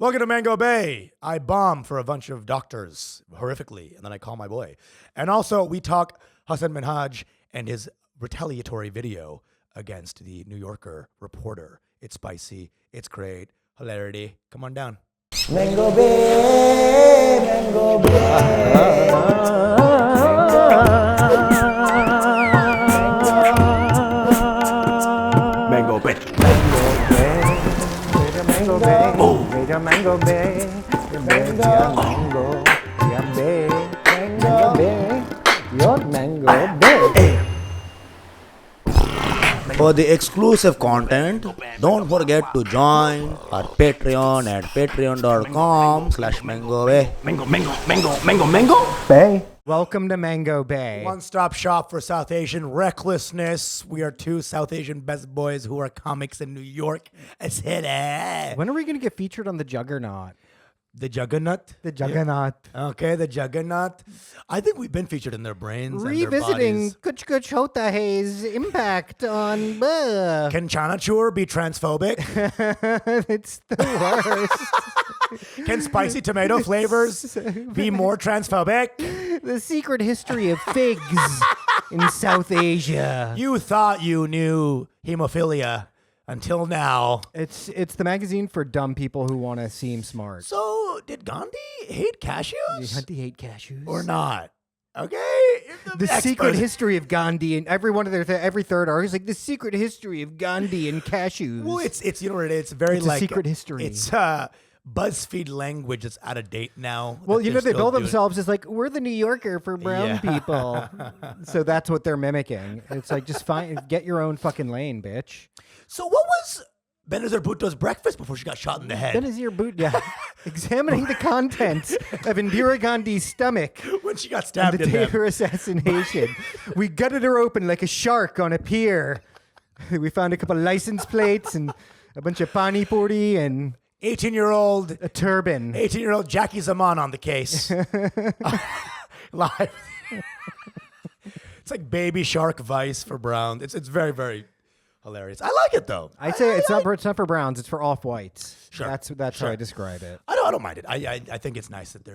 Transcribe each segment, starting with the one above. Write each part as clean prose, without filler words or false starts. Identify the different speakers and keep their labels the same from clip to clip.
Speaker 1: Welcome to Mango Bay. I bomb for a bunch of doctors horrifically, and then I call my boy. And also, we talk Hasan Minhaj and his retaliatory video against the New Yorker reporter. It's spicy. It's great. Hilarity. Come on down.
Speaker 2: Mango Bay, Mango Bay.
Speaker 1: Mango Bay.
Speaker 2: Mango Bay, Mango Bay, Mango Bay, Mango Bay, your Mango Bay.
Speaker 1: For the exclusive content, don't forget to join our Patreon at patreon.com/MangoBay. Mango
Speaker 2: Bay.
Speaker 3: Welcome to Mango Bay.
Speaker 1: One-stop shop for South Asian recklessness. We are two South Asian best boys who are comics in New York City.
Speaker 3: When are we going to get featured on the Juggernaut?
Speaker 1: The Juggernaut?
Speaker 3: The Juggernaut.
Speaker 1: Yeah. Okay, the Juggernaut. I think we've been featured in their brains
Speaker 3: Revisiting
Speaker 1: and their bodies.
Speaker 3: Kuch Kuch Hota Hay's impact on...
Speaker 1: Can Chanachur be transphobic?
Speaker 3: It's the worst.
Speaker 1: Can spicy tomato flavors be more transphobic?
Speaker 3: The secret history of figs in South Asia.
Speaker 1: You thought you knew hemophilia until now.
Speaker 3: It's the magazine for dumb people who want to seem smart.
Speaker 1: So, did Gandhi hate cashews?
Speaker 3: Gandhi hate cashews.
Speaker 1: Or not? Okay.
Speaker 3: The secret history of Gandhi, and every one of their every third article is like the secret history of Gandhi and cashews.
Speaker 1: Well, it's you know what it is. It's very
Speaker 3: It's
Speaker 1: like
Speaker 3: a secret history.
Speaker 1: It's BuzzFeed language that's out of date now.
Speaker 3: Well,
Speaker 1: that
Speaker 3: you know,
Speaker 1: they're
Speaker 3: they
Speaker 1: still
Speaker 3: bill
Speaker 1: doing.
Speaker 3: themselves as like, we're the New Yorker for brown people. So that's what they're mimicking. It's like, just get your own fucking lane, bitch.
Speaker 1: So what was Benazir Bhutto's breakfast before she got shot in the head?
Speaker 3: Benazir Bhutto, examining the contents of Indira Gandhi's stomach
Speaker 1: When she got
Speaker 3: on
Speaker 1: stabbed
Speaker 3: the
Speaker 1: in
Speaker 3: day
Speaker 1: the
Speaker 3: of her assassination. We gutted her open like a shark on a pier. We found a couple license plates and a bunch of pani puri and
Speaker 1: 18-year-old
Speaker 3: a turban.
Speaker 1: Jackie Zaman on the case. Live. It's like Baby Shark Vice for Brown. It's very, very hilarious. I like it though.
Speaker 3: I'd say it's not for browns, it's for off-whites.
Speaker 1: Sure.
Speaker 3: That's
Speaker 1: Sure.
Speaker 3: how I describe it.
Speaker 1: I don't mind it. I think it's nice that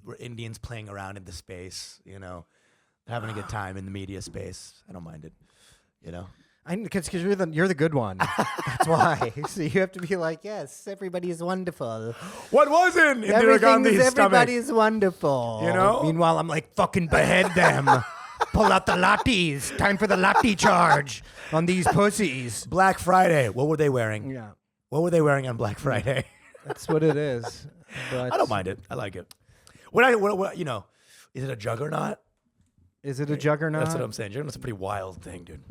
Speaker 1: we're Indians playing around in the space, you know, having a good time in the media space. I don't mind it, you know.
Speaker 3: Because you're the good one. That's why. So you have to be like, yes, everybody is wonderful.
Speaker 1: What was in Indira Gandhi's stomach?
Speaker 3: Everybody's wonderful.
Speaker 1: You know?
Speaker 3: Meanwhile, I'm like, fucking behead them. Pull out the lattes. Time for the latte charge on these pussies.
Speaker 1: Black Friday. What were they wearing?
Speaker 3: Yeah,
Speaker 1: What were they wearing on Black Friday?
Speaker 3: that's what it is. But
Speaker 1: I don't mind it. I like it. What you know, is it a juggernaut?
Speaker 3: Is it a juggernaut?
Speaker 1: That's what I'm saying. Juggernaut's a pretty wild thing, dude.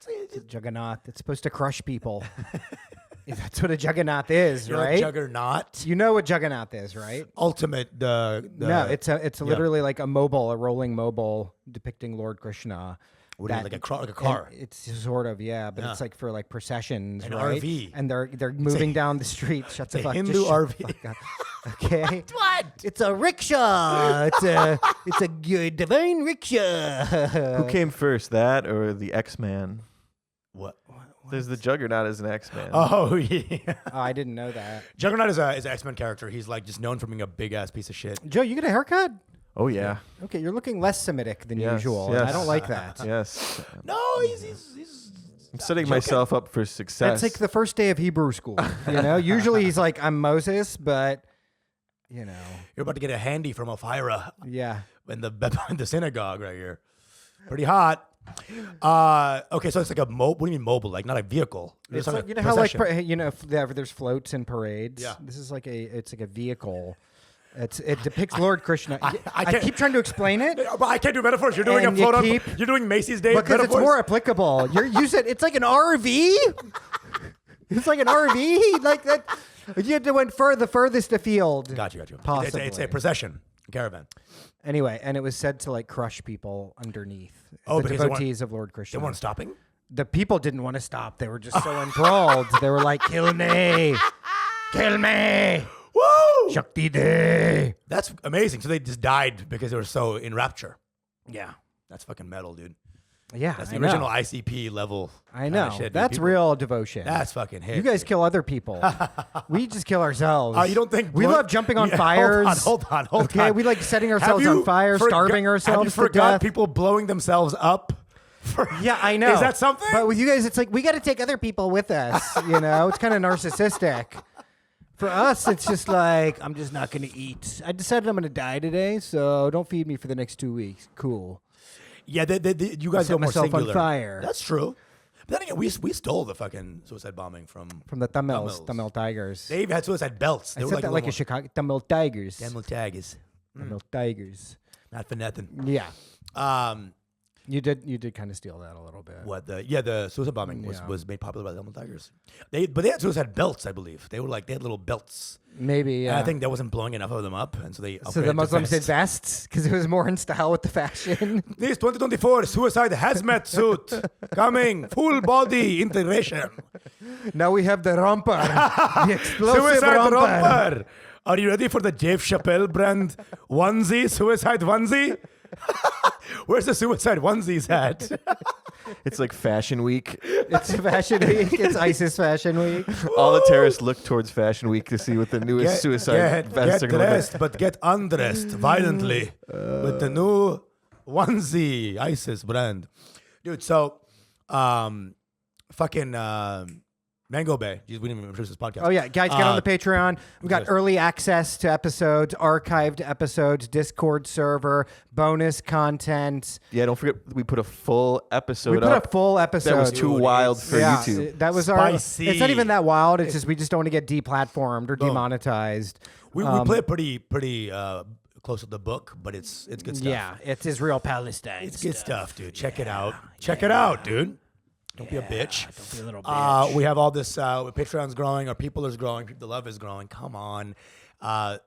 Speaker 3: It's a juggernaut. It's supposed to crush people. That's what a juggernaut is,
Speaker 1: You're
Speaker 3: right?
Speaker 1: a juggernaut.
Speaker 3: You know what juggernaut is, right?
Speaker 1: Ultimate.
Speaker 3: No, it's literally like a rolling mobile depicting Lord Krishna.
Speaker 1: What do you mean, like a car?
Speaker 3: And it's sort of, but
Speaker 1: Yeah.
Speaker 3: it's like for like processions,
Speaker 1: An
Speaker 3: right?
Speaker 1: RV.
Speaker 3: And they're moving down the street. Shut the
Speaker 1: a
Speaker 3: fuck.
Speaker 1: Hindu
Speaker 3: just shut
Speaker 1: RV.
Speaker 3: the fuck up. Okay.
Speaker 1: What?
Speaker 3: It's a rickshaw. It's a good divine rickshaw.
Speaker 4: Who came first, that or the X-Man?
Speaker 1: What?
Speaker 4: There's the Juggernaut as an X-Man.
Speaker 1: Oh yeah.
Speaker 3: Oh, I didn't know that.
Speaker 1: Juggernaut is an X-Men character. He's like just known for being a big ass piece of shit.
Speaker 3: Joe, you get a haircut?
Speaker 4: Oh, yeah.
Speaker 3: Okay, you're looking less Semitic than
Speaker 4: Yes,
Speaker 3: usual. And
Speaker 4: yes.
Speaker 3: I don't like that.
Speaker 4: Yes.
Speaker 1: No, he's
Speaker 4: I'm setting
Speaker 1: joking.
Speaker 4: myself up for success.
Speaker 3: That's like the first day of Hebrew school. You know, usually he's like, I'm Moses, but you know,
Speaker 1: You're about to get a handy from Ophira
Speaker 3: yeah.
Speaker 1: in the synagogue right here. Pretty hot. Okay, so it's like a what do you mean mobile? Like not a vehicle.
Speaker 3: It's
Speaker 1: like
Speaker 3: like,
Speaker 1: a
Speaker 3: you know how like
Speaker 1: procession.
Speaker 3: there's floats and parades.
Speaker 1: Yeah.
Speaker 3: This is like it's like a vehicle. It depicts Lord Krishna.
Speaker 1: I
Speaker 3: I
Speaker 1: can't-
Speaker 3: keep trying to explain it
Speaker 1: But I can't do metaphors. You're doing
Speaker 3: And
Speaker 1: a float on.
Speaker 3: you
Speaker 1: You're doing Macy's Day
Speaker 3: because
Speaker 1: metaphors.
Speaker 3: it's more applicable. You said it's like an RV. It's like an RV like that. You had to went the furthest afield.
Speaker 1: Got you.
Speaker 3: Possibly.
Speaker 1: It's a procession, a caravan.
Speaker 3: Anyway, and it was said to like crush people underneath.
Speaker 1: Oh,
Speaker 3: the
Speaker 1: because they weren't-
Speaker 3: devotees of Lord Krishna.
Speaker 1: They weren't stopping.
Speaker 3: The people didn't want to stop. They were just so enthralled. They were like, kill me. Kill me.
Speaker 1: Woo!
Speaker 3: Shakti Day.
Speaker 1: That's amazing. So they just died because they were so in rapture.
Speaker 3: Yeah.
Speaker 1: That's fucking metal, dude.
Speaker 3: Yeah,
Speaker 1: That's
Speaker 3: I
Speaker 1: the
Speaker 3: know.
Speaker 1: original ICP level.
Speaker 3: I
Speaker 1: kinda
Speaker 3: know.
Speaker 1: shit, dude.
Speaker 3: That's
Speaker 1: People-
Speaker 3: real devotion.
Speaker 1: That's fucking hit.
Speaker 3: You guys kill other people. We just kill ourselves.
Speaker 1: You don't think
Speaker 3: we
Speaker 1: blood-
Speaker 3: love jumping on
Speaker 1: Yeah,
Speaker 3: fires?
Speaker 1: Hold on.
Speaker 3: Okay, we like setting ourselves
Speaker 1: Have
Speaker 3: on
Speaker 1: you
Speaker 3: fire, starving
Speaker 1: Have
Speaker 3: ourselves
Speaker 1: you
Speaker 3: to
Speaker 1: forgot
Speaker 3: death.
Speaker 1: people blowing themselves up?
Speaker 3: Yeah, I know.
Speaker 1: Is that something?
Speaker 3: But with you guys, it's like we got to take other people with us. You know, it's kind of narcissistic. For us, it's just like I'm just not going to eat. I decided I'm going to die today, so don't feed me for the next 2 weeks. Cool.
Speaker 1: Yeah, you guys
Speaker 3: Set
Speaker 1: go more
Speaker 3: myself on
Speaker 1: singular.
Speaker 3: fire.
Speaker 1: That's true. But then again, we stole the fucking suicide bombing from
Speaker 3: The Tamil Tigers.
Speaker 1: They even had suicide belts.
Speaker 3: I
Speaker 1: They were
Speaker 3: said that like a
Speaker 1: little
Speaker 3: Chicago Tamil Tigers.
Speaker 1: Tamil Tigers.
Speaker 3: Tamil Tigers.
Speaker 1: Not for nothing.
Speaker 3: Yeah,
Speaker 1: Um,
Speaker 3: you did kind of steal that a little bit.
Speaker 1: the suicide bombing was made popular by the Tamil Tigers. But they had suicide belts, I believe. They had little belts.
Speaker 3: Maybe.
Speaker 1: And
Speaker 3: Yeah.
Speaker 1: I think that wasn't blowing enough of them up, and so they.
Speaker 3: So
Speaker 1: upgraded
Speaker 3: the
Speaker 1: to
Speaker 3: Muslims did
Speaker 1: vests.
Speaker 3: vests because it was more in style with the fashion.
Speaker 1: This 2024 suicide hazmat suit coming, full body integration.
Speaker 3: Now we have the romper, the explosive
Speaker 1: Suicide
Speaker 3: romper.
Speaker 1: romper. Are you ready for the Dave Chappelle brand onesie, suicide onesie? Where's the suicide onesies at?
Speaker 4: It's like Fashion Week.
Speaker 3: It's Fashion Week. It's ISIS Fashion Week.
Speaker 4: All the terrorists look towards Fashion Week to see what the newest suicide vests are
Speaker 1: get
Speaker 4: going to look
Speaker 1: dressed, but get undressed violently with the new onesie ISIS brand. Dude, so fucking Mango Bay. Jeez, we didn't even introduce this podcast.
Speaker 3: Oh yeah, guys, get on the Patreon. We've got
Speaker 1: yes.
Speaker 3: early access to episodes, archived episodes, Discord server, bonus content.
Speaker 4: Yeah, don't forget we put a full episode
Speaker 3: We put
Speaker 4: up.
Speaker 3: a full episode.
Speaker 4: That was too
Speaker 1: Dude,
Speaker 4: wild
Speaker 1: it's-
Speaker 4: for
Speaker 3: yeah,
Speaker 4: YouTube.
Speaker 3: that was
Speaker 1: Spicy.
Speaker 3: It's not even that wild. It's just we just don't want to get deplatformed or demonetized.
Speaker 1: We play it pretty close to the book, but it's good stuff.
Speaker 3: Yeah, it's Israel Palestine.
Speaker 1: It's good stuff, dude. Check it out. Check it out, dude. Don't be a bitch.
Speaker 3: Don't be a little bitch.
Speaker 1: We have all this. Patreon's growing. Our people is growing. The love is growing. Come on.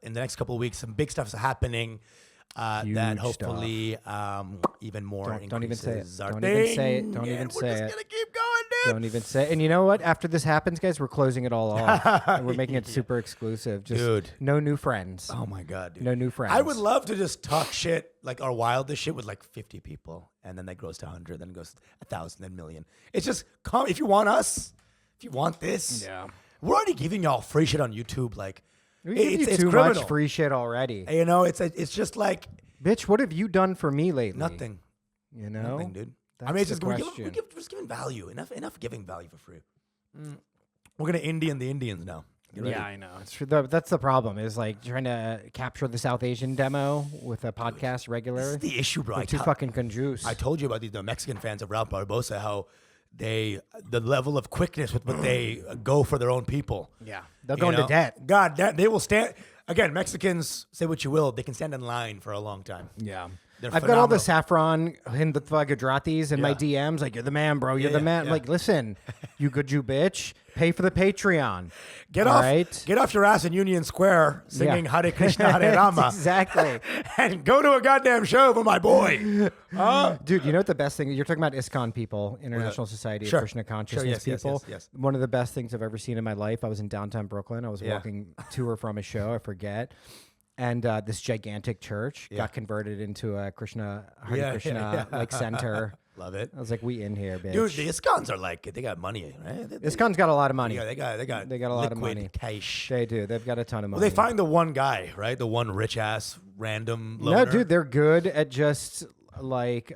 Speaker 1: In the next couple of weeks, some big stuff's happening. That
Speaker 3: Huge
Speaker 1: hopefully even more.
Speaker 3: Don't even say it.
Speaker 1: increases our
Speaker 3: Don't even
Speaker 1: thing,
Speaker 3: say it. Don't
Speaker 1: and
Speaker 3: even
Speaker 1: we're
Speaker 3: say
Speaker 1: just
Speaker 3: it.
Speaker 1: gonna keep going, dude.
Speaker 3: Don't even say. And you know what? After this happens, guys, we're closing it all off. And we're making it super exclusive. Just
Speaker 1: Dude.
Speaker 3: no new friends.
Speaker 1: Oh my god, dude.
Speaker 3: No new friends.
Speaker 1: I would love to just talk shit like our wildest shit with like 50 people, and then that grows to 100, then it goes 1,000, then million. It's just come if you want us, if you want this.
Speaker 3: Yeah.
Speaker 1: We're already giving y'all free shit on YouTube. Like
Speaker 3: We give you
Speaker 1: it's
Speaker 3: too
Speaker 1: criminal.
Speaker 3: much free shit already.
Speaker 1: You know, it's just like
Speaker 3: Bitch, what have you done for me lately?
Speaker 1: nothing,
Speaker 3: You know?
Speaker 1: nothing, dude. I
Speaker 3: That's
Speaker 1: mean, it's
Speaker 3: the
Speaker 1: just we're
Speaker 3: question.
Speaker 1: just giving value. Enough giving value for free. We're gonna Indian the Indians now. Get ready.
Speaker 3: Yeah, I know. It's that's the problem. Is like trying to capture the South Asian demo with a podcast
Speaker 1: This
Speaker 3: regular.
Speaker 1: is the issue, bro.
Speaker 3: We're too fucking conjuice.
Speaker 1: I told you about the Mexican fans of Ralph Barbosa, how the level of quickness with what they go for their own people.
Speaker 3: yeah, they'll
Speaker 1: You
Speaker 3: go into
Speaker 1: know?
Speaker 3: debt.
Speaker 1: God, they will stand. Again, Mexicans, say what you will, they can stand in line for a long time.
Speaker 3: Yeah.
Speaker 1: They're
Speaker 3: I've got all the
Speaker 1: phenomenal.
Speaker 3: saffron and the Gujarati's in my
Speaker 1: Yeah.
Speaker 3: DMs. Like, you're the man, bro. You're
Speaker 1: Yeah,
Speaker 3: the man.
Speaker 1: yeah.
Speaker 3: Like, listen, you good, you bitch. Pay for the Patreon.
Speaker 1: Get
Speaker 3: All
Speaker 1: off,
Speaker 3: right?
Speaker 1: get off your ass in Union Square singing
Speaker 3: Yeah.
Speaker 1: Hare Krishna, Hare Rama,
Speaker 3: Exactly.
Speaker 1: and go to a goddamn show for my boy.
Speaker 3: Dude, you know what the best thing? You're talking about ISKCON people, International Society
Speaker 1: Sure.
Speaker 3: of Krishna Consciousness
Speaker 1: Sure, yes,
Speaker 3: people.
Speaker 1: yes.
Speaker 3: One of the best things I've ever seen in my life. I was in downtown Brooklyn. I was
Speaker 1: Yeah.
Speaker 3: walking to or from a show. I forget. And this gigantic church got converted into a Hare Krishna like center.
Speaker 1: Love it.
Speaker 3: I was like, we in here, bitch.
Speaker 1: Dude, the ISKCONs are like, they got money, right?
Speaker 3: ISKCON's got a lot of money.
Speaker 1: They got
Speaker 3: a lot of
Speaker 1: liquid
Speaker 3: money.
Speaker 1: cash.
Speaker 3: They do. They've got a ton of money.
Speaker 1: Well, they find the one guy, right? The one rich ass random
Speaker 3: No,
Speaker 1: loner.
Speaker 3: dude, they're good at just like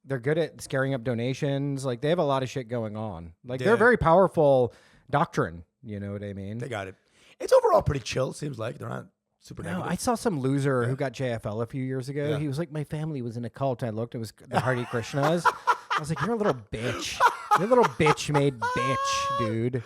Speaker 3: they're good at scaring up donations. Like they have a lot of shit going on. Like they're
Speaker 1: Yeah.
Speaker 3: very powerful doctrine. You know what I mean?
Speaker 1: They got it. It's overall pretty chill. Seems like they're not super
Speaker 3: No,
Speaker 1: negative.
Speaker 3: I saw some loser who got JFL a few years ago.
Speaker 1: Yeah.
Speaker 3: He was like, my family was in a cult. I looked, it was the Hare Krishnas. I was like, you're a little bitch. You're a little bitch made bitch, dude.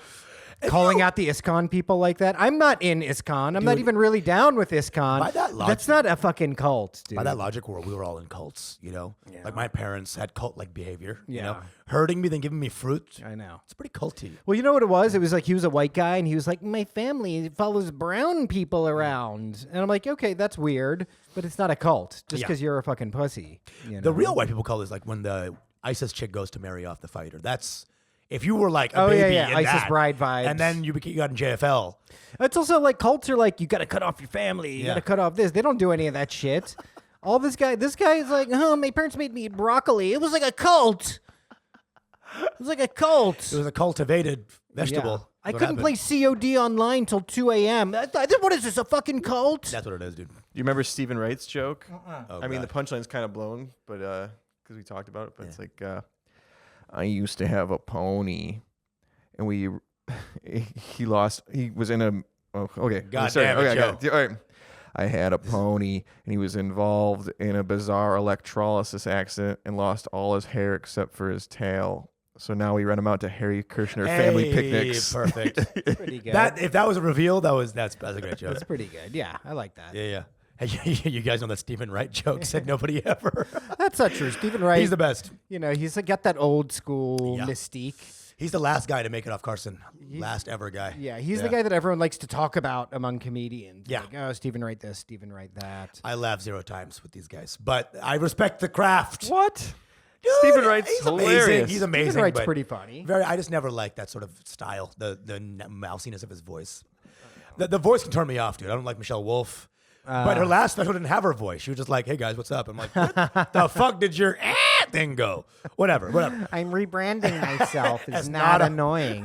Speaker 3: Calling out the ISKCON people like that. I'm not in ISKCON. I'm not
Speaker 1: Dude,
Speaker 3: even really down with ISKCON.
Speaker 1: by that logic-
Speaker 3: That's not a fucking cult, dude.
Speaker 1: By that logic, we were all in cults, you know?
Speaker 3: Yeah.
Speaker 1: Like my parents had cult-like behavior, you know?
Speaker 3: Yeah.
Speaker 1: Hurting me, then giving me fruit.
Speaker 3: I know.
Speaker 1: It's pretty culty.
Speaker 3: Well, you know what it was? It was like he was a white guy, and he was like, my family follows brown people around. And I'm like, okay, that's weird, but it's not a cult just
Speaker 1: Yeah.
Speaker 3: because you're a fucking pussy. You know?
Speaker 1: The real white people cult is like when the ISIS chick goes to marry off the fighter. That's... If you were like a
Speaker 3: Oh, yeah,
Speaker 1: baby
Speaker 3: yeah.
Speaker 1: in
Speaker 3: ISIS
Speaker 1: that,
Speaker 3: bride vibes.
Speaker 1: and then you got in JFL.
Speaker 3: It's also like cults are like, you got to cut off your family. You
Speaker 1: Yeah.
Speaker 3: got to cut off this. They don't do any of that shit. All this guy is like, oh, my parents made me eat broccoli. It was like a cult. It was like a cult.
Speaker 1: It was a cultivated vegetable.
Speaker 3: I couldn't play COD online till 2 a.m. What is this, a fucking cult?
Speaker 1: That's what it is, dude.
Speaker 4: You remember Stephen Wright's joke?
Speaker 1: Oh,
Speaker 4: I mean, the punchline's kind of blown, but because we talked about it, but it's like, I used to have a pony, and he was in a, okay.
Speaker 1: God
Speaker 4: sorry,
Speaker 1: damn it,
Speaker 4: okay,
Speaker 1: Joe.
Speaker 4: I got it. All right. I had a pony, and he was involved in a bizarre electrolysis accident and lost all his hair except for his tail. So now we rent him out to Harry Kirshner family picnics.
Speaker 1: Perfect.
Speaker 3: Pretty good.
Speaker 1: If that was a reveal, that's a great joke.
Speaker 3: That's pretty good. Yeah, I like that.
Speaker 1: Yeah. Hey, you guys know that Stephen Wright joke said nobody ever.
Speaker 3: That's not true. Stephen Wright.
Speaker 1: He's the best.
Speaker 3: You know, he's got that old school mystique.
Speaker 1: He's the last guy to make it off Carson. Last ever guy.
Speaker 3: Yeah, he's the guy that everyone likes to talk about among comedians.
Speaker 1: Yeah.
Speaker 3: Like, oh, Stephen Wright this, Stephen Wright that.
Speaker 1: I laugh 0 times with these guys, but I respect the craft.
Speaker 4: What?
Speaker 1: Dude,
Speaker 4: Stephen Wright's
Speaker 1: he's
Speaker 4: hilarious.
Speaker 1: Amazing. He's amazing.
Speaker 3: Stephen Wright's
Speaker 1: but
Speaker 3: pretty funny.
Speaker 1: I just never liked that sort of style, the mousiness of his voice. The voice can turn me off, dude. I don't like Michelle Wolf. But her last special didn't have her voice. She was just like, hey, guys, what's up? I'm like, what the fuck did your thing go? Whatever.
Speaker 3: I'm rebranding myself. It's
Speaker 1: That's
Speaker 3: not
Speaker 1: not a-
Speaker 3: annoying.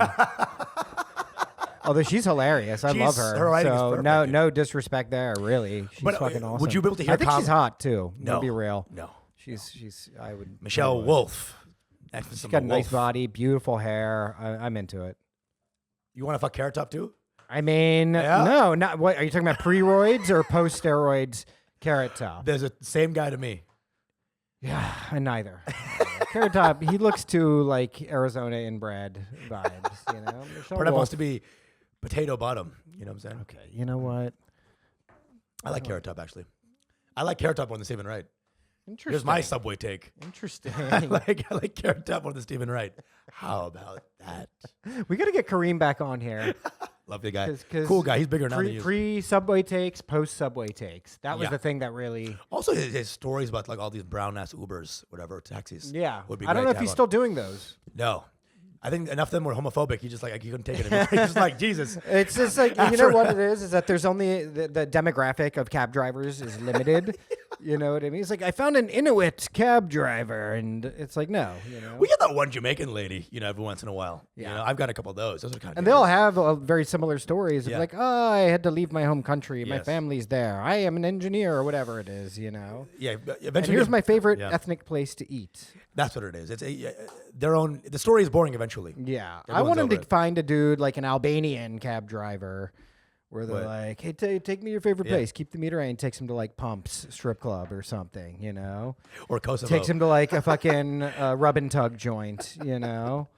Speaker 3: Although she's hilarious. I love her.
Speaker 1: Her writing is
Speaker 3: So
Speaker 1: perfect,
Speaker 3: no disrespect there, really. She's
Speaker 1: But,
Speaker 3: fucking awesome.
Speaker 1: would you be able to hear
Speaker 3: I think
Speaker 1: Tom-
Speaker 3: she's hot, too.
Speaker 1: No.
Speaker 3: To be real.
Speaker 1: No.
Speaker 3: I would.
Speaker 1: Michelle Wolf.
Speaker 3: She's got a nice body, beautiful hair. I'm into it.
Speaker 1: You want to fuck Carrot Top too?
Speaker 3: I mean,
Speaker 1: Yeah?
Speaker 3: no, not what. Are you talking about pre-roids or post-steroids Carrot Top?
Speaker 1: There's a same guy to me.
Speaker 3: Yeah, neither. Carrot Top, he looks too like Arizona inbred vibes, you know? Michelle
Speaker 1: Pranav
Speaker 3: Wolf-
Speaker 1: wants to be potato bottom. You know what I'm saying?
Speaker 3: Okay, you know what?
Speaker 1: I like Carrot Top, actually. I like Carrot Top more than Stephen Wright.
Speaker 3: Interesting.
Speaker 1: Here's my Subway take.
Speaker 3: Interesting.
Speaker 1: I like Carrot Top more than Stephen Wright. How about that?
Speaker 3: We got to get Kareem back on here.
Speaker 1: Love the guy.
Speaker 3: 'Cause
Speaker 1: Cool guy. He's bigger now than you.
Speaker 3: Pre-Subway takes, post-Subway takes. That was
Speaker 1: Yeah.
Speaker 3: the thing that really...
Speaker 1: Also, his stories about like all these brown ass Ubers, whatever taxis.
Speaker 3: Yeah.
Speaker 1: would be
Speaker 3: I don't
Speaker 1: great
Speaker 3: know
Speaker 1: to
Speaker 3: if he's
Speaker 1: have
Speaker 3: still doing those.
Speaker 1: on. No, I think enough of them were homophobic. He just like he couldn't take it anymore. He's just like Jesus.
Speaker 3: It's just like, you know what it is that there's only the demographic of cab drivers is limited. You know what I mean? It's like, I found an Inuit cab driver, and it's like, no, you know.
Speaker 1: We get that one Jamaican lady, you know, every once in a while.
Speaker 3: Yeah.
Speaker 1: You know, I've got a couple of those. Those are kind of.
Speaker 3: And they all have very similar stories of
Speaker 1: Yeah.
Speaker 3: like, oh, I had to leave my home country. My
Speaker 1: Yes.
Speaker 3: family's there. I am an engineer or whatever it is, you know.
Speaker 1: Yeah, but
Speaker 3: And
Speaker 1: eventually.
Speaker 3: here's my favorite
Speaker 1: Yeah.
Speaker 3: ethnic place to eat.
Speaker 1: That's what it is. It's their own. The story is boring eventually.
Speaker 3: Yeah. I
Speaker 1: Everyone's
Speaker 3: want him
Speaker 1: over
Speaker 3: to
Speaker 1: it.
Speaker 3: find a dude like an Albanian cab driver where they're
Speaker 1: What?
Speaker 3: like, hey, take me to your favorite
Speaker 1: Yeah.
Speaker 3: place. Keep the meter and takes him to like Pumps strip club or something, you know.
Speaker 1: Or Kosovo.
Speaker 3: Takes him to like a fucking rub and tug joint, you know.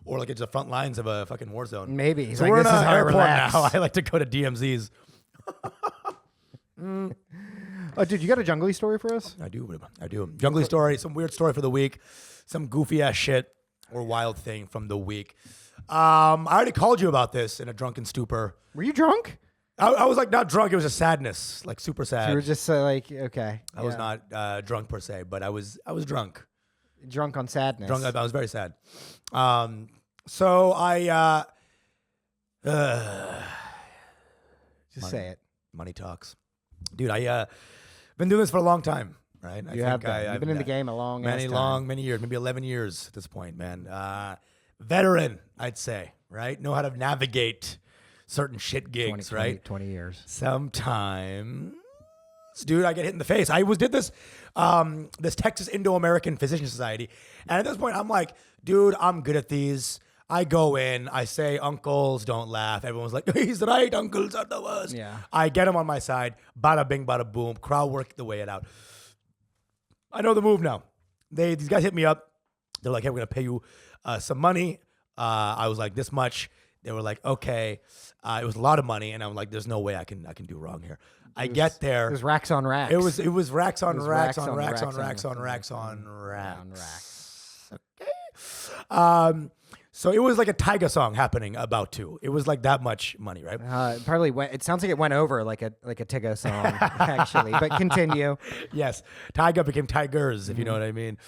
Speaker 1: Or like it's the front lines of a fucking war zone.
Speaker 3: Maybe. He's
Speaker 1: So
Speaker 3: like,
Speaker 1: we're
Speaker 3: this
Speaker 1: in
Speaker 3: is
Speaker 1: an
Speaker 3: how I
Speaker 1: airport
Speaker 3: relax.
Speaker 1: now. I like to go to DMZs.
Speaker 3: Oh, dude, you got a jungly story for us?
Speaker 1: I do. Jungly story. Some weird story for the week. Some goofy ass shit or wild thing from the week. I already called you about this in a drunken stupor.
Speaker 3: Were you drunk?
Speaker 1: I was like not drunk. It was a sadness, like super sad.
Speaker 3: You were just like, okay.
Speaker 1: I was not drunk per se, but I was drunk.
Speaker 3: Drunk on sadness.
Speaker 1: Drunk. I was very sad. So I
Speaker 3: Just say it.
Speaker 1: money talks, dude. I been doing this for a long time, right?
Speaker 3: You have been. You've been in the game a long
Speaker 1: many years, maybe 11 years at this point, man. Veteran, I'd say, right? Know how to navigate certain shit gigs, right?
Speaker 3: 20 years.
Speaker 1: Sometimes, dude, I get hit in the face. Did this this Texas Indo-American Physician Society, and at this point, I'm like, dude, I'm good at these. I go in, I say, uncles, don't laugh. Everyone's like, he's right, uncles are the worst.
Speaker 3: Yeah.
Speaker 1: I get him on my side. Bada bing, bada boom. Crowd work the way it out. I know the move now. These guys hit me up. They're like, hey, we're going to pay you some money. I was like, this much. They were like, okay. It was a lot of money. And I'm like, there's no way I can do wrong here. I get there.
Speaker 3: It was racks on racks.
Speaker 1: It was racks on
Speaker 3: It was
Speaker 1: racks
Speaker 3: racks
Speaker 1: on
Speaker 3: on
Speaker 1: racks
Speaker 3: racks
Speaker 1: on
Speaker 3: on
Speaker 1: racks on
Speaker 3: racks
Speaker 1: racks
Speaker 3: on
Speaker 1: on racks. Okay. So it was like a Tyga song happening about to. It was like that much money, right?
Speaker 3: It probably went. It sounds like it went over like a Tigga song, actually. But continue.
Speaker 1: Yes, Tyga became Tigers, if you know what I mean.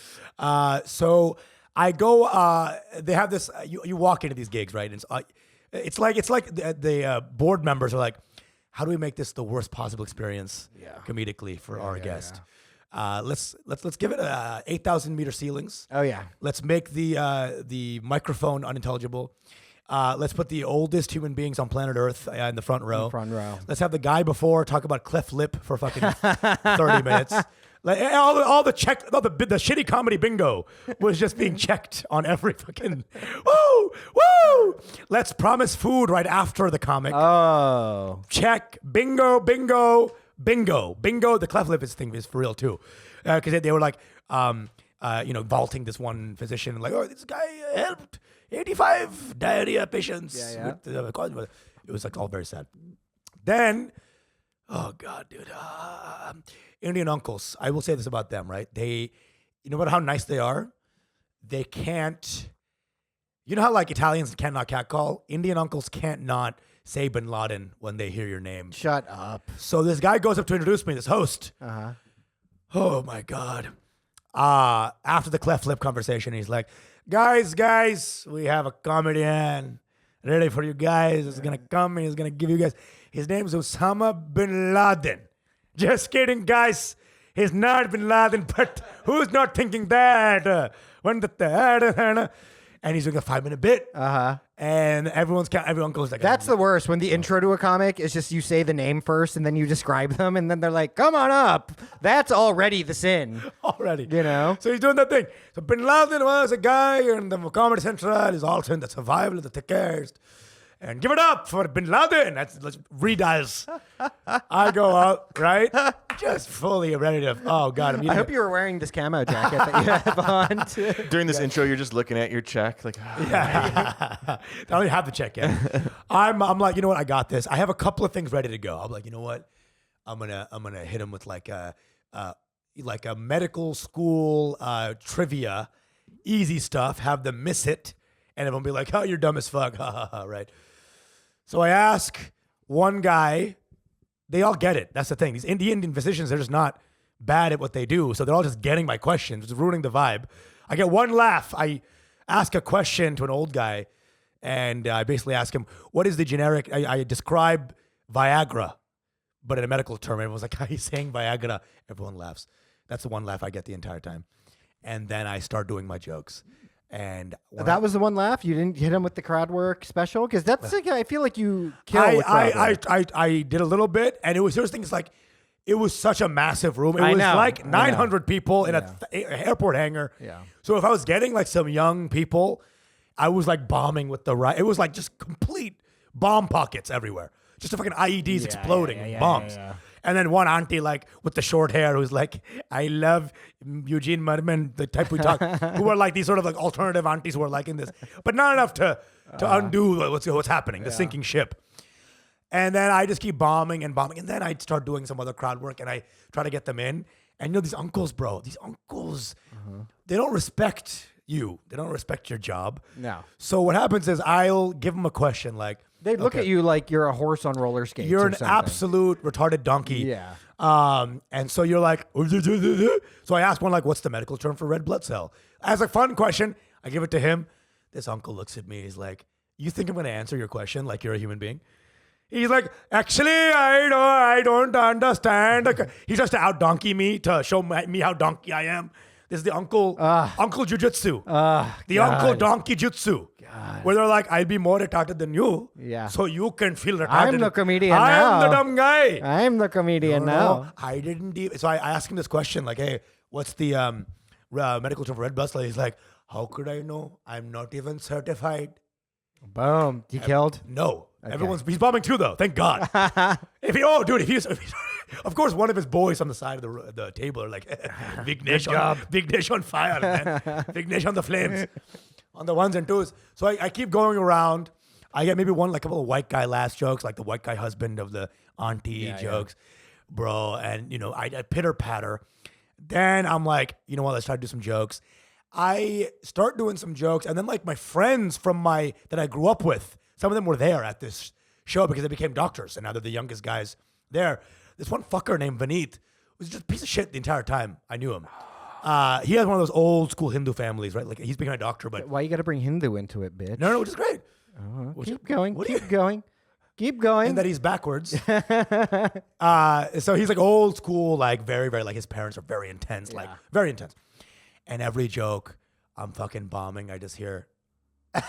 Speaker 1: So I go. They have this. You walk into these gigs, right? And it's like the board members are like, how do we make this the worst possible experience comedically for our guest? Let's give it 8,000 meter ceilings.
Speaker 3: Oh yeah.
Speaker 1: Let's make the microphone unintelligible. Let's put the oldest human beings on planet Earth in the front row.
Speaker 3: Front row.
Speaker 1: Let's have the guy before talk about cleft lip for fucking 30 minutes. Like all the shitty comedy bingo was just being checked on every fucking woo. Let's promise food right after the comic.
Speaker 3: Oh.
Speaker 1: Check bingo. The cleft lip thing is for real too, because they were like, vaulting this one physician like, oh, this guy helped 85 diarrhea patients.
Speaker 3: Yeah.
Speaker 1: It was like all very sad. Then, oh God, dude, Indian uncles. I will say this about them, right? They, no matter how nice they are, they can't. You know how like Italians cannot catcall? Indian uncles can't not say Bin Laden when they hear your name.
Speaker 3: Shut up.
Speaker 1: So this guy goes up to introduce me, this host. Oh my God. After the cleft lip conversation, he's like, guys, we have a comedian ready for you guys. He's going to come and he's going to give you guys. His name's Usama Bin Laden. Just kidding, guys. He's not Bin Laden, but who's not thinking that? And he's doing a 5-minute bit. And everyone goes like,
Speaker 3: That's the worst. When the intro to a comic is just you say the name first and then you describe them and then they're like, come on up. That's already the sin.
Speaker 1: already.
Speaker 3: You know?
Speaker 1: So he's doing that thing. So Bin Laden was a guy in the Comedy Central. He's also in the survival of the thickest. And give it up for Bin Laden. Let's redials. I go out, right? Just fully ready to, oh God.
Speaker 3: I hope you were wearing this camo jacket that you have on. Too.
Speaker 4: During this intro, you're just looking at your check, like,
Speaker 1: I don't even have the check yet. I'm like, you know what? I got this. I have a couple of things ready to go. I'm like, you know what? I'm gonna hit him with like a medical school trivia, easy stuff. Have them miss it, and everyone be like, oh, you're dumb as fuck, right? So I ask one guy. They all get it. That's the thing. These Indian physicians, they're just not bad at what they do. So they're all just getting my questions. It's ruining the vibe. I get one laugh. I ask a question to an old guy, and I basically ask him, what is the generic? I describe Viagra, but in a medical term. Everyone's like, how are you saying Viagra? Everyone laughs. That's the one laugh I get the entire time. And then I start doing my jokes. And
Speaker 3: that was the one laugh? You didn't hit him with the crowd work special? Because that's like, I feel like you killed with crowd work.
Speaker 1: I did a little bit, and there's things like, it was such a massive room. It
Speaker 3: I
Speaker 1: was
Speaker 3: know,
Speaker 1: like
Speaker 3: I
Speaker 1: 900 people in
Speaker 3: Yeah.
Speaker 1: an airport hangar.
Speaker 3: Yeah.
Speaker 1: So if I was getting like some young people, I was like bombing with the right. It was like just complete bomb pockets everywhere. Just a fucking IEDs exploding and bombs.
Speaker 3: Yeah.
Speaker 1: And then one auntie like with the short hair who's like, I love Eugene Merman, the type we talk, who are like these sort of like alternative aunties who are liking this, but not enough to undo what's happening, the sinking ship. And then I just keep bombing. And then I start doing some other crowd work and I try to get them in. And you know, these uncles, bro, they don't respect you. They don't respect your job.
Speaker 3: No.
Speaker 1: So what happens is I'll give them a question like,
Speaker 3: They look at you like you're a horse on roller skates.
Speaker 1: you're
Speaker 3: or
Speaker 1: an
Speaker 3: something.
Speaker 1: absolute retarded donkey.
Speaker 3: Yeah.
Speaker 1: And so you're like, so I ask one like, what's the medical term for red blood cell? As a fun question, I give it to him. This uncle looks at me. He's like, you think I'm going to answer your question like you're a human being? He's like, actually, I don't understand. He tries to out donkey me to show me how donkey I am. This is the uncle jujitsu. The uncle donkey jutsu. Where they're like, I'll be more retarded than you.
Speaker 3: Yeah.
Speaker 1: So you can feel retarded.
Speaker 3: I'm the comedian
Speaker 1: I'm
Speaker 3: now.
Speaker 1: the dumb guy.
Speaker 3: I'm the comedian now.
Speaker 1: I didn't even. So I asked him this question, like, hey, what's the medical term for red blood cell? He's like, how could I know? I'm not even certified.
Speaker 3: Boom. You killed?
Speaker 1: No. He's bombing too, though. Thank God. If he's, of course, one of his boys on the side of the table are like, Big Nish on fire, man. Big Nish on the flames. On the ones and twos. So I keep going around. I get maybe a couple of white guy last jokes, like the white guy husband of the auntie jokes. Bro, and, I pitter patter. Then I'm like, you know what, let's try to do some jokes. I start doing some jokes, and then like my friends that I grew up with, some of them were there at this show because they became doctors, and now they're the youngest guys there. This one fucker named Vineet was just a piece of shit the entire time I knew him. He has one of those old school Hindu families, right? Like he's becoming a doctor, but
Speaker 3: Why you got to bring Hindu into it, bitch?
Speaker 1: no, which is great.
Speaker 3: Keep going. Keep going. Keep going.
Speaker 1: and that he's backwards. So he's like old school, like very, very, like his parents are very intense, like very intense. And every joke, I'm fucking bombing. I just hear, and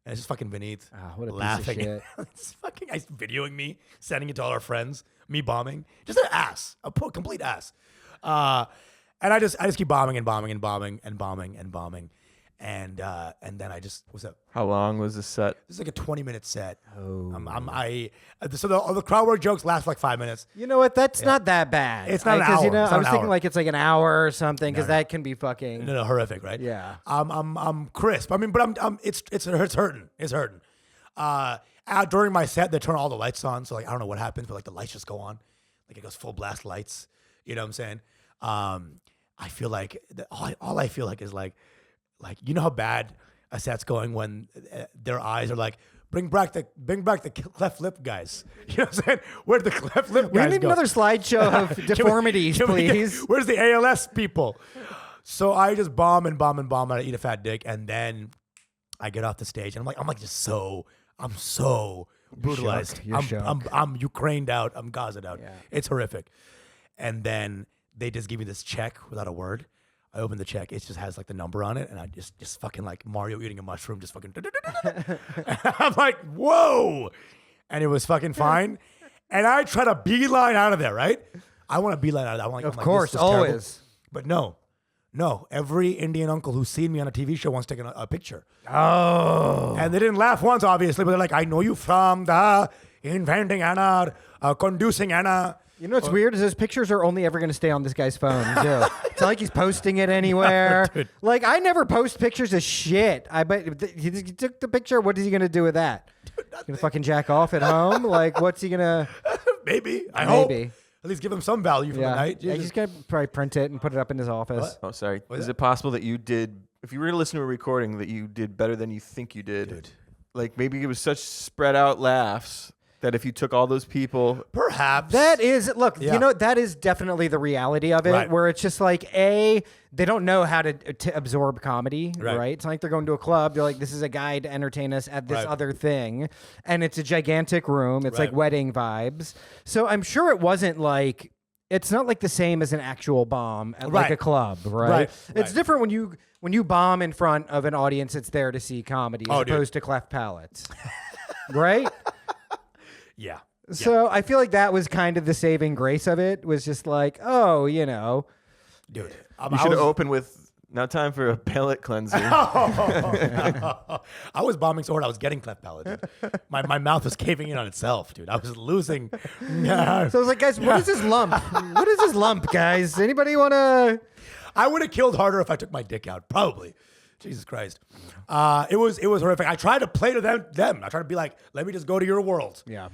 Speaker 1: it's just fucking Vineet
Speaker 3: what a
Speaker 1: laughing.
Speaker 3: piece of shit.
Speaker 1: It's fucking guys videoing me, sending it to all our friends, me bombing. Just an ass, a complete ass. And I just keep bombing and bombing and bombing and bombing and bombing. And then I just, what's up?
Speaker 4: How long was the set?
Speaker 1: This is like a 20-minute set.
Speaker 3: Oh.
Speaker 1: So the crowd work jokes last for like 5 minutes.
Speaker 3: You know what? That's not that bad.
Speaker 1: It's not an
Speaker 3: You
Speaker 1: hour.
Speaker 3: know,
Speaker 1: It's
Speaker 3: I
Speaker 1: not
Speaker 3: was
Speaker 1: an
Speaker 3: thinking
Speaker 1: hour.
Speaker 3: like it's like an hour or something because that can be fucking.
Speaker 1: No, horrific, right?
Speaker 3: Yeah.
Speaker 1: I'm crisp. I mean, but it's hurting. It's hurting. During my set, they turn all the lights on, so like I don't know what happens, but like the lights just go on, like it goes full blast lights. You know what I'm saying? I feel like all I feel like is like you know how bad a set's going when their eyes are like, bring back the cleft lip guys. You know what I'm saying? Where'd the cleft lip
Speaker 3: We
Speaker 1: guys
Speaker 3: need
Speaker 1: go?
Speaker 3: another slideshow of deformities, please.
Speaker 1: Where's the ALS people? So I just bomb and bomb and bomb, and I eat a fat dick, and then I get off the stage, and I'm so brutalized.
Speaker 3: You're shook.
Speaker 1: I'm Ukrained out. I'm Gaza'd out.
Speaker 3: Yeah.
Speaker 1: It's horrific. And then they just give me this check without a word. I open the check. It just has like the number on it, and I just fucking like Mario eating a mushroom. Just fucking. I'm like, whoa, and it was fucking fine. And I try to beeline out of there. Right? I want to beeline out of there.
Speaker 3: Of course, always.
Speaker 1: But no. Every Indian uncle who's seen me on a TV show wants to take a picture.
Speaker 3: Oh.
Speaker 1: And they didn't laugh once, obviously, but they're like, I know you from the inventing Anna, conducing Anna.
Speaker 3: You know what's weird is those pictures are only ever going to stay on this guy's phone, too. It's not like he's posting it anywhere.
Speaker 1: Dude.
Speaker 3: Like, I never post pictures of shit. I bet he took the picture. What is he going to do with that? Going to fucking jack off at home? Like, what's he going to...
Speaker 1: Maybe. I hope.
Speaker 3: Maybe.
Speaker 1: At least give him some value for the night.
Speaker 3: Yeah, he's going to probably print it and put it up in his office.
Speaker 4: Oh, sorry.
Speaker 1: What is
Speaker 4: Is it possible that you did, if you were to listen to a recording, that you did better than you think you did?
Speaker 1: Dude.
Speaker 4: Like maybe it was such spread out laughs that if you took all those people,
Speaker 1: Perhaps.
Speaker 3: That is, look,
Speaker 1: Yeah.
Speaker 3: you know, that is definitely the reality of it,
Speaker 1: Right.
Speaker 3: where it's just like, they don't know how to absorb comedy, right. It's not like they're going to a club. They're like, this is a guy to entertain us at this
Speaker 1: Right.
Speaker 3: other thing. And it's a gigantic room. It's
Speaker 1: Right.
Speaker 3: like wedding vibes. So I'm sure it wasn't like, it's not like the same as an actual bomb at like
Speaker 1: Right.
Speaker 3: a club, right?
Speaker 1: Right.
Speaker 3: It's
Speaker 1: Right.
Speaker 3: different when you bomb in front of an audience that's there to see comedy as
Speaker 1: Oh, dude.
Speaker 3: opposed to cleft palates, right?
Speaker 1: Yeah.
Speaker 3: So I feel like that was kind of the saving grace of it, was just like, oh, you know.
Speaker 1: Dude.
Speaker 4: you should have opened with, now time for a palate cleanser.
Speaker 1: I was bombing so hard I was getting cleft palate. Dude. My mouth was caving in on itself, dude. I was losing.
Speaker 3: So I was like, guys, what is this lump? What is this lump, guys? Anybody want to?
Speaker 1: I would have killed harder if I took my dick out, probably. Jesus Christ. It was horrific. I tried to play to them. I tried to be like, let me just go to your world.
Speaker 3: Yeah.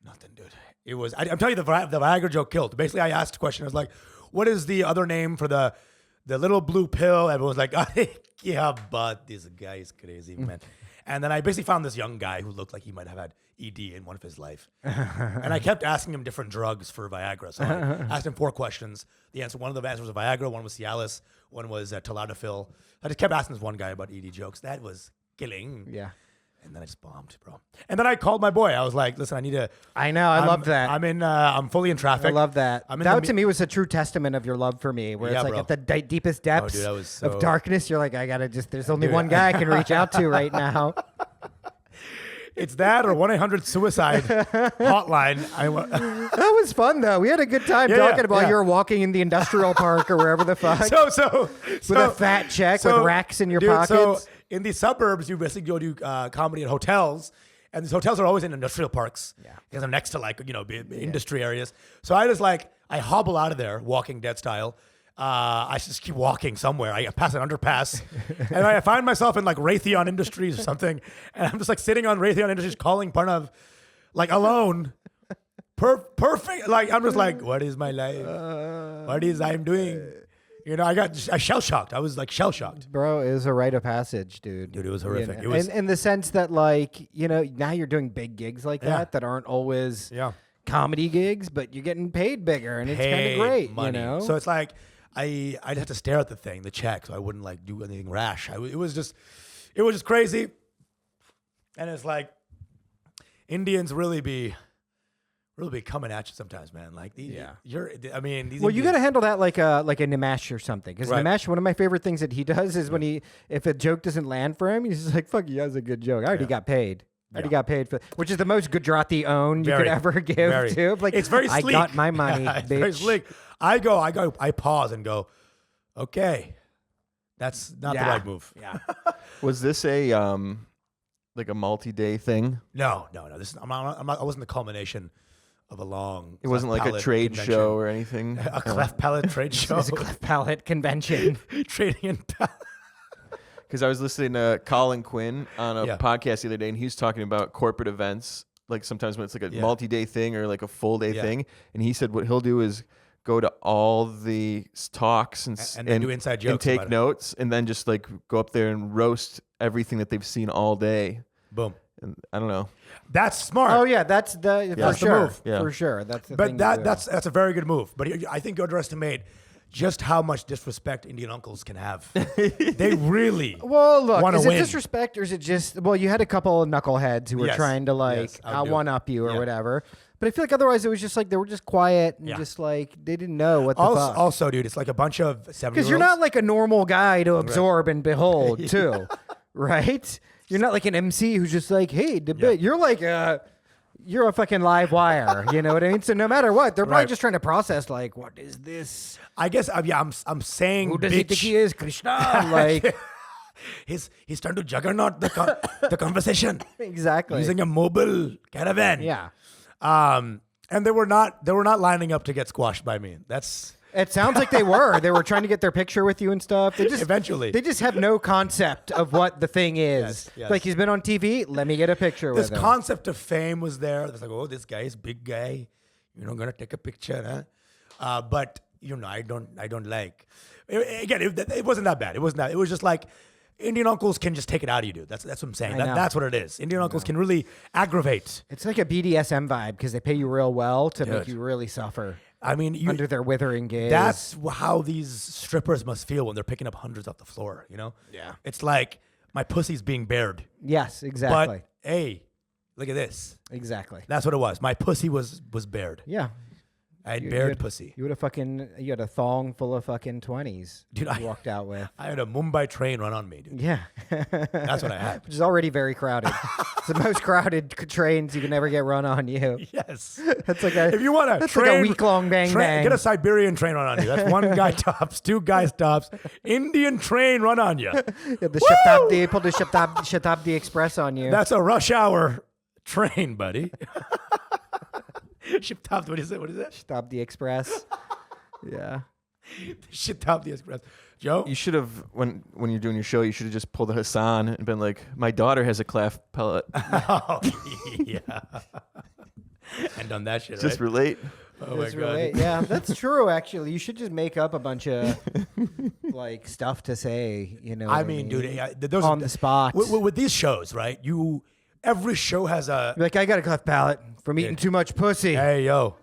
Speaker 1: Nothing, dude. It was. I'm telling you, the Viagra joke killed. Basically, I asked a question. I was like, "What is the other name for the little blue pill?" Everyone was like, "Yeah, but this guy is crazy, man." And then I basically found this young guy who looked like he might have had ED in one of his life. And I kept asking him different drugs for Viagra. So I asked him 4 questions. One of the answers was Viagra, one was Cialis, one was Tadalafil. I just kept asking this one guy about ED jokes. That was killing.
Speaker 3: Yeah.
Speaker 1: And then I just bombed, bro. And then I called my boy. I was like, listen, I need to.
Speaker 3: I know. I love that.
Speaker 1: I'm fully in traffic.
Speaker 3: I love that.
Speaker 1: I'm in
Speaker 3: That
Speaker 1: the
Speaker 3: to me was a true testament of your love for me, where
Speaker 1: Yeah,
Speaker 3: it's like
Speaker 1: bro.
Speaker 3: at the deepest depths
Speaker 1: dude, I was
Speaker 3: of
Speaker 1: so-
Speaker 3: darkness, you're like, I gotta there's only
Speaker 1: Dude,
Speaker 3: one guy I can reach out to right now.
Speaker 1: It's that or 1-800-SUICIDE hotline.
Speaker 3: That was fun though. We had a good time
Speaker 1: Yeah,
Speaker 3: talking
Speaker 1: yeah,
Speaker 3: about
Speaker 1: yeah.
Speaker 3: you were walking in the industrial park or wherever the fuck
Speaker 1: with
Speaker 3: with a fat check with racks in your pockets.
Speaker 1: So in the suburbs, you basically go do comedy in hotels. And these hotels are always in industrial parks.
Speaker 3: Yeah.
Speaker 1: Because they're next to industry areas. So I hobble out of there, Walking Dead style. I just keep walking somewhere. I pass an underpass, and I find myself in like Raytheon Industries or something, and I'm just like sitting on Raytheon Industries calling Pranav, like alone. Perfect. Like I'm just like, what is my life? What is I'm doing? You know, I shell shocked. I was like shell shocked.
Speaker 3: Bro, it was a rite of passage, dude.
Speaker 1: Dude, it was
Speaker 3: You
Speaker 1: horrific.
Speaker 3: know,
Speaker 1: It was
Speaker 3: in the sense that, like, you know, now you're doing big gigs like
Speaker 1: Yeah.
Speaker 3: that aren't always
Speaker 1: yeah.
Speaker 3: comedy gigs, but you're getting paid bigger, and it's kind
Speaker 1: Paid
Speaker 3: of great,
Speaker 1: money.
Speaker 3: you know?
Speaker 1: So it's like I'd have to stare at the thing, the check, so I wouldn't like do anything rash. It was just crazy, and it's like Indians really be coming at you sometimes, man. Like, these,
Speaker 3: Yeah.
Speaker 1: I mean, these
Speaker 3: Well, you got
Speaker 1: Indians-
Speaker 3: to handle that like a Nimesh or something. Because
Speaker 1: Right.
Speaker 3: Nimesh, one of my favorite things that he does is when if a joke doesn't land for him, he's just like, "Fuck, you, that was a good joke. I already got paid. I already got paid for," which is the most Gujarati own you
Speaker 1: Very,
Speaker 3: could ever give
Speaker 1: very.
Speaker 3: to. Like,
Speaker 1: It's very
Speaker 3: I
Speaker 1: sleek.
Speaker 3: got my money,
Speaker 1: Yeah, it's
Speaker 3: bitch.
Speaker 1: very sleek. I pause and go, okay, that's not the right move.
Speaker 3: Yeah.
Speaker 4: Was this a like a multi-day thing?
Speaker 1: No. This is, I wasn't the culmination of a long.
Speaker 4: It wasn't like a trade
Speaker 1: convention.
Speaker 4: show or anything.
Speaker 1: A cleft palate trade show.
Speaker 3: It's a cleft palate convention.
Speaker 1: Trading in palate.
Speaker 4: Because I was listening to Colin Quinn on a
Speaker 1: Yeah.
Speaker 4: podcast the other day, and he was talking about corporate events, like sometimes when it's like a
Speaker 1: Yeah.
Speaker 4: multi-day thing or like a full day
Speaker 1: Yeah.
Speaker 4: thing. And he said what he'll do is go to all the talks and
Speaker 1: then do inside jokes
Speaker 4: and take
Speaker 1: about it.
Speaker 4: notes, and then just like go up there and roast everything that they've seen all day.
Speaker 1: Boom.
Speaker 4: And I don't know.
Speaker 1: That's smart.
Speaker 3: Oh yeah, that's the
Speaker 1: That's the
Speaker 3: sure,
Speaker 1: move.
Speaker 4: Yeah.
Speaker 3: for sure. That's the
Speaker 1: But
Speaker 3: thing to do.
Speaker 1: that's a very good move. But I think you underestimate just how much disrespect Indian uncles can have. They really
Speaker 3: Well, look,
Speaker 1: wanna
Speaker 3: is
Speaker 1: win.
Speaker 3: it disrespect or is it just? Well, you had a couple of knuckleheads who were
Speaker 1: Yes.
Speaker 3: trying to like
Speaker 1: Yes, I'll do it.
Speaker 3: one up you or
Speaker 1: Yeah.
Speaker 3: whatever. But I feel like otherwise it was just like they were just quiet and
Speaker 1: Yeah.
Speaker 3: just like they didn't know what the
Speaker 1: Also,
Speaker 3: fuck.
Speaker 1: also, dude, it's like a bunch of 70-year-olds.
Speaker 3: Because you're not like a normal guy to absorb and behold, too, right? You're not like an MC who's just like, hey, debate. You're like you're a fucking live wire. You know what I mean? So no matter what, they're probably
Speaker 1: Right.
Speaker 3: just trying to process like, what is this?
Speaker 1: I guess, I'm saying,
Speaker 3: Who does he think he is? Krishna? Like,
Speaker 1: he's trying to juggernaut the conversation
Speaker 3: exactly.
Speaker 1: using a mobile caravan.
Speaker 3: Yeah.
Speaker 1: And they were not lining up to get squashed by me. That's
Speaker 3: It sounds like they were. They were trying to get their picture with you and stuff. They just
Speaker 1: Eventually.
Speaker 3: They just have no concept of what the thing is.
Speaker 1: Yes.
Speaker 3: Like he's been on TV. Let me get a picture
Speaker 1: this
Speaker 3: with him.
Speaker 1: concept of fame was there. It's like, oh, this guy is big guy. You're not gonna take a picture, huh? But I don't like. It wasn't that bad. It wasn't that. It was just like Indian uncles can just take it out of you, dude. That's what I'm saying.
Speaker 3: I know.
Speaker 1: That's what it is. Indian uncles can really aggravate.
Speaker 3: It's like a BDSM vibe because they pay you real well to make
Speaker 1: Dude.
Speaker 3: you really suffer
Speaker 1: I mean,
Speaker 3: under their withering gaze.
Speaker 1: that's how these strippers must feel when they're picking up hundreds off the floor.
Speaker 3: Yeah.
Speaker 1: It's like my pussy's being bared.
Speaker 3: Yes, exactly.
Speaker 1: But hey, look at this.
Speaker 3: Exactly.
Speaker 1: That's what it was. My pussy was bared.
Speaker 3: Yeah.
Speaker 1: I had
Speaker 3: You
Speaker 1: bared
Speaker 3: had-
Speaker 1: pussy.
Speaker 3: You had a thong full of fucking 20s.
Speaker 1: Dude,
Speaker 3: you walked out with.
Speaker 1: I had a Mumbai train run on me, dude.
Speaker 3: Yeah.
Speaker 1: That's what I had.
Speaker 3: Which is already very crowded. It's the most crowded trains you can ever get run on you.
Speaker 1: Yes.
Speaker 3: That's like a
Speaker 1: If you want
Speaker 3: that's
Speaker 1: train,
Speaker 3: like a week-long bang bang.
Speaker 1: Get a Siberian train run on you. That's one guy tops, two guys tops. Indian train run on you.
Speaker 3: Yeah, the Shatabdi, pulled the Shatabdi Express on you.
Speaker 1: That's a rush hour train, buddy. Shiptapt, what is it? What is it?
Speaker 3: Shatabdi Express. Yeah.
Speaker 1: Shiptapt the express. Joe?
Speaker 4: You should have when you're doing your show, you should have just pulled a Hasan and been like, "My daughter has a cleft pellet."
Speaker 1: Oh, yeah. And done that shit,
Speaker 4: Just
Speaker 1: right?
Speaker 4: relate.
Speaker 1: Oh, my
Speaker 3: That's
Speaker 1: God.
Speaker 3: really, yeah, that's true. Actually, you should just make up a bunch of like stuff to say. You know,
Speaker 1: I
Speaker 3: what
Speaker 1: mean, dude, those
Speaker 3: on the spot.
Speaker 1: With these shows, right? Every show has a,
Speaker 3: Like, I got a cleft palate from eating too much pussy.
Speaker 1: hey, yo,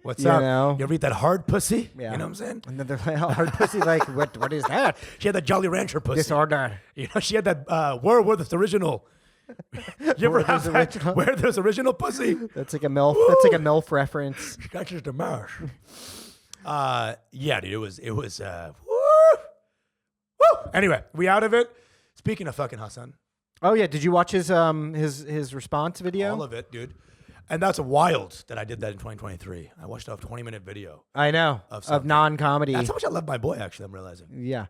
Speaker 1: what's
Speaker 3: You
Speaker 1: up?
Speaker 3: know?
Speaker 1: You ever eat that hard pussy?
Speaker 3: Yeah.
Speaker 1: You know what I'm saying?
Speaker 3: And then they're like, hard pussy. Like, what is that?
Speaker 1: She had that Jolly Rancher pussy.
Speaker 3: Disorder.
Speaker 1: She had that Werewolf original. You ever have
Speaker 3: Werewolf's
Speaker 1: that?
Speaker 3: original?
Speaker 1: Where there's original pussy?
Speaker 3: That's like a MILF. That's like a MILF reference.
Speaker 1: Scratches the marsh. Yeah, dude, it was woo. Woo. Anyway, we out of it. Speaking of fucking Hasan,
Speaker 3: Oh yeah, did you watch his response video?
Speaker 1: all of it, dude. And that's wild that I did that in 2023. I watched a 20-minute video.
Speaker 3: I know
Speaker 1: Of
Speaker 3: of
Speaker 1: something.
Speaker 3: non-comedy.
Speaker 1: That's how much I love my boy, actually, I'm realizing.
Speaker 3: Yeah.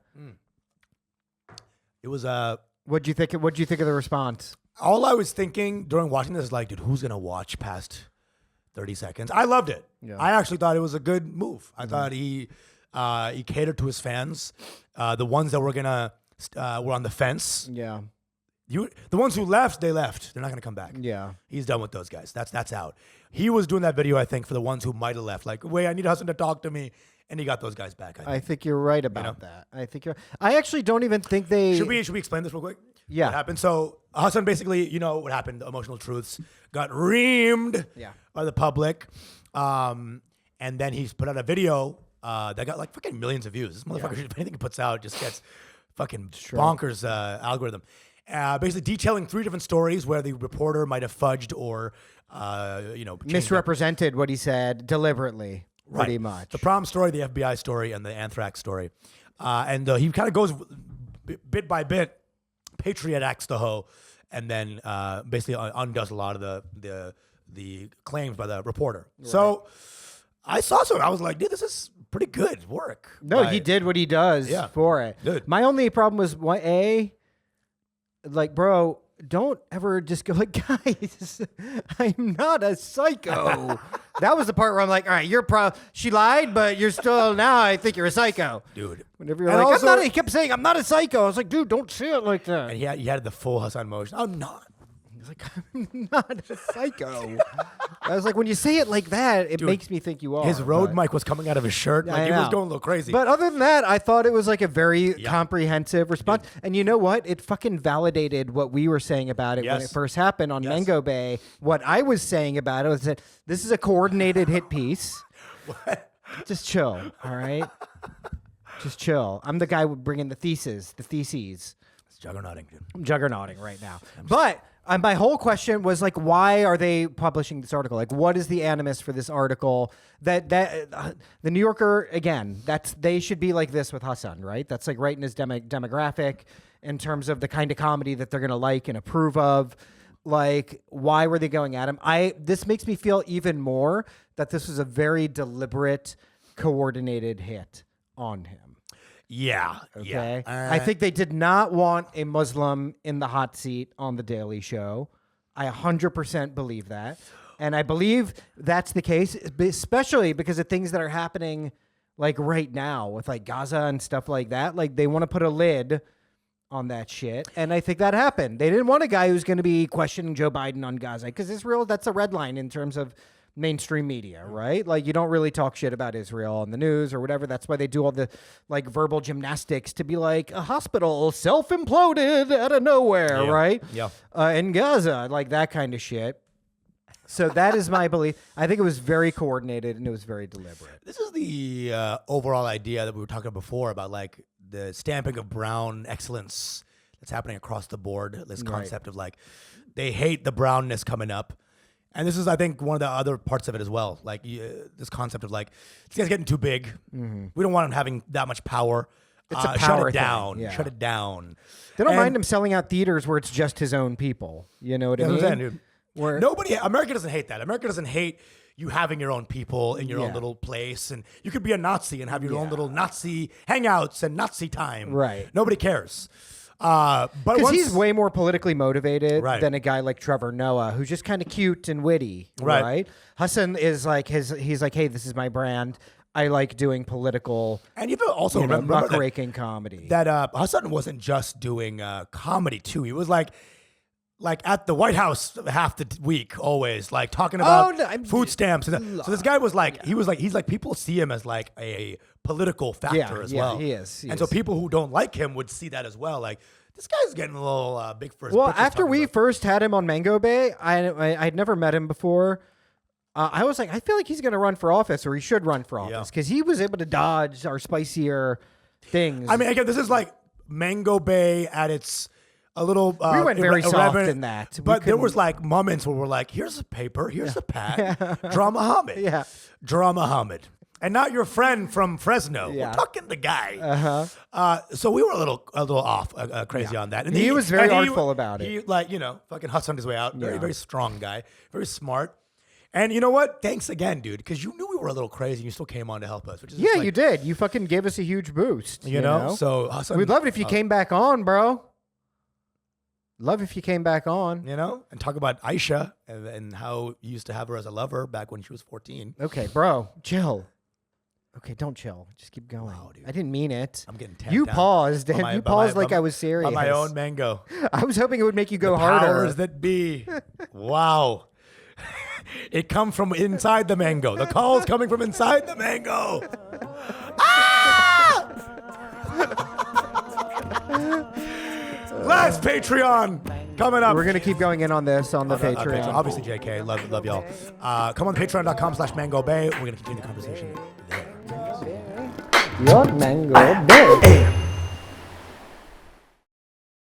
Speaker 1: It was
Speaker 3: What'd you think? What'd you think of the response?
Speaker 1: all I was thinking during watching this is like, dude, who's gonna watch past 30 seconds? I loved it.
Speaker 3: Yeah.
Speaker 1: I actually thought it was a good move. I thought he catered to his fans, the ones that were on the fence.
Speaker 3: Yeah.
Speaker 1: The ones who left, they left. They're not gonna come back.
Speaker 3: Yeah.
Speaker 1: He's done with those guys. That's out. He was doing that video, I think, for the ones who might have left. Like, wait, I need Hasan to talk to me, and he got those guys back.
Speaker 3: I think you're right about that. I actually don't even think they.
Speaker 1: Should we explain this real quick?
Speaker 3: Yeah.
Speaker 1: What happened? So Hasan basically, you know what happened? The emotional truths got reamed
Speaker 3: Yeah.
Speaker 1: by the public, and then he's put out a video that got like fucking millions of views. This motherfucker, if anything he puts out, just gets fucking bonkers algorithm. basically detailing 3 different stories where the reporter might have fudged or, changed
Speaker 3: Misrepresented what he said deliberately, pretty much.
Speaker 1: The prom story, the FBI story, and the anthrax story. And he kind of goes bit by bit, Patriot acts the hoe, and then basically undoes a lot of the claims by the reporter. Right. So I saw some. I was like, dude, this is pretty good work.
Speaker 3: No, he did what he does for it.
Speaker 1: Good.
Speaker 3: My only problem was, bro, don't ever just go like, guys, I'm not a psycho. That was the part where I'm like, all right, she lied, but you're still, now I think you're a psycho.
Speaker 1: Dude.
Speaker 3: Whenever you're like, also, he kept saying, I'm not a psycho. I was like, dude, don't say it like that.
Speaker 1: And he had the full Hasan motion. I'm not.
Speaker 3: He's like, I'm not a psycho. I was like, when you say it like that, it makes me think you are.
Speaker 1: His road mic was coming out of his shirt. Like, he was going a little crazy.
Speaker 3: But other than that, I thought it was like a very comprehensive response. Dude. And you know what? It fucking validated what we were saying about it when it first happened on Mango Bay. What I was saying about it was that this is a coordinated hit piece.
Speaker 1: What?
Speaker 3: Just chill, all right? Just chill. I'm the guy bringing the theses. It's
Speaker 1: juggernauting, dude.
Speaker 3: I'm juggernauting right now. But my whole question was like, why are they publishing this article? Like, what is the animus for this article? That the New Yorker, again, they should be like this with Hasan, right? That's like right in his demographic in terms of the kind of comedy that they're gonna like and approve of. Like, why were they going at him? This makes me feel even more that this was a very deliberate, coordinated hit on him.
Speaker 1: Yeah.
Speaker 3: Okay.
Speaker 1: Yeah.
Speaker 3: I think they did not want a Muslim in the hot seat on The Daily Show. I 100% believe that. And I believe that's the case, especially because of things that are happening like right now with like Gaza and stuff like that. Like they want to put a lid on that shit. And I think that happened. They didn't want a guy who's going to be questioning Joe Biden on Gaza because Israel, that's a red line in terms of mainstream media, right? Like you don't really talk shit about Israel on the news or whatever. That's why they do all the like verbal gymnastics to be like a hospital self-imploded out of nowhere, right?
Speaker 1: Yeah.
Speaker 3: In Gaza, like that kind of shit. So that is my belief. I think it was very coordinated and it was very deliberate.
Speaker 1: This is the overall idea that we were talking about before about like the stamping of brown excellence that's happening across the board. This concept of like they hate the brownness coming up. And this is, I think, one of the other parts of it as well. Like this concept of like, this guy's getting too big. Mm-hmm. We don't want him having that much power.
Speaker 3: It's a power
Speaker 1: shut it down.
Speaker 3: thing.
Speaker 1: Shut it down.
Speaker 3: They don't mind him selling out theaters where it's just his own people. You know what I mean?
Speaker 1: Saying, dude. America doesn't hate that. America doesn't hate you having your own people in your own little place. And you could be a Nazi and have your own little Nazi hangouts and Nazi time.
Speaker 3: Right.
Speaker 1: Nobody cares.
Speaker 3: Because he's way more politically motivated
Speaker 1: Right.
Speaker 3: than a guy like Trevor Noah, who's just kind of cute and witty, right? Hasan is like he's like, hey, this is my brand. I like doing political
Speaker 1: and you also remember
Speaker 3: muckraking comedy.
Speaker 1: That Hasan wasn't just doing comedy too. He was like at the White House half the week, always like talking about food stamps. So this guy was like, he's like people see him as like a political factor as well.
Speaker 3: He is.
Speaker 1: And so people who don't like him would see that as well. Like this guy's getting a little big for his
Speaker 3: Well,
Speaker 1: britches
Speaker 3: after we
Speaker 1: about.
Speaker 3: first had him on Mango Bay, I'd never met him before. I was like, I feel like he's going to run for office, or he should run for office, because he was able to dodge our spicier things.
Speaker 1: I mean, again, this is like Mango Bay at its a little.
Speaker 3: We went very soft
Speaker 1: irreverent,
Speaker 3: in that,
Speaker 1: but there was like moments where we're like, "Here's a paper, here's a pad, Draw Muhammad, Draw Muhammad." And not your friend from Fresno. We're talking the guy. So we were a little off, crazy on that. And
Speaker 3: he was very artful about it.
Speaker 1: He fucking hustled his way out. Very, very strong guy. Very smart. And you know what? Thanks again, dude, because you knew we were a little crazy and you still came on to help us. Which is
Speaker 3: you did. You fucking gave us a huge boost. You know?
Speaker 1: So Hasan,
Speaker 3: we'd love it if you came back on, bro. Love if you came back on.
Speaker 1: You know? And talk about Aisha and how you used to have her as a lover back when she was 14.
Speaker 3: Okay, bro. Chill. Okay, don't chill. Just keep going.
Speaker 1: Wow, dude.
Speaker 3: I didn't mean it.
Speaker 1: I'm getting tapped
Speaker 3: You
Speaker 1: down.
Speaker 3: paused, and you paused like I was serious.
Speaker 1: On my own mango.
Speaker 3: I was hoping it would make you go harder.
Speaker 1: Powers that be. Wow. It comes from inside the mango. The call's coming from inside the mango. Last Patreon coming up.
Speaker 3: We're going to keep going in on this on the Patreon.
Speaker 1: Obviously, JK. Love y'all. Come on patreon.com/MangoBay. We're going to continue the conversation there.
Speaker 2: Your mango bay.